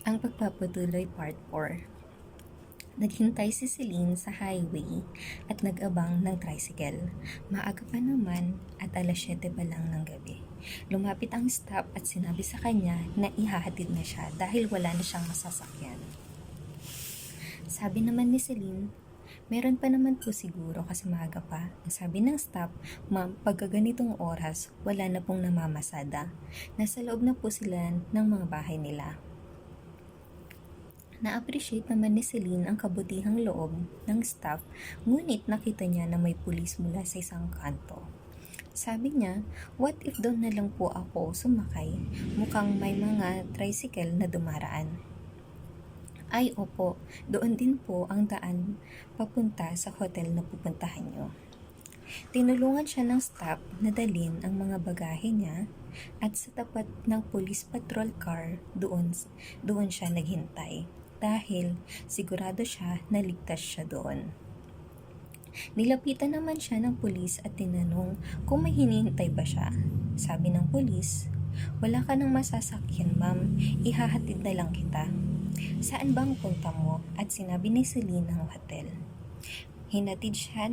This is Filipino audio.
Ang pagpapatuloy part 4. Naghintay si Celine sa highway at nag-abang ng tricycle. Maaga pa naman at alas 7 pa lang ng gabi. Lumapit ang stop at sinabi sa kanya na ihahatid na siya dahil wala na siyang masasakyan. Sabi naman ni Celine, meron pa naman po siguro kasi maaga pa. Ang sabi ng stop, ma'am, pagka ganitong oras, wala na pong namamasada. Nasa loob na po sila ng mga bahay nila. Na-appreciate naman ni Celine ang kabutihang loob ng staff, ngunit nakita niya na may pulis mula sa isang kanto. Sabi niya, what if doon na lang po ako sumakay? Mukhang may mga tricycle na dumaraan. Ay opo, doon din po ang daan papunta sa hotel na pupuntahan niyo. Tinulungan siya ng staff na dalhin ang mga bagahe niya at sa tapat ng police patrol car doon siya naghintay dahil sigurado siya na ligtas siya doon. Nilapitan naman siya ng pulis at tinanong kung may hinihintay ba siya. Sabi ng pulis, wala ka nang masasakyan ma'am, ihahatid na lang kita. Saan bang punta mo? At sinabi ni Celine ang hotel. Hinatid siya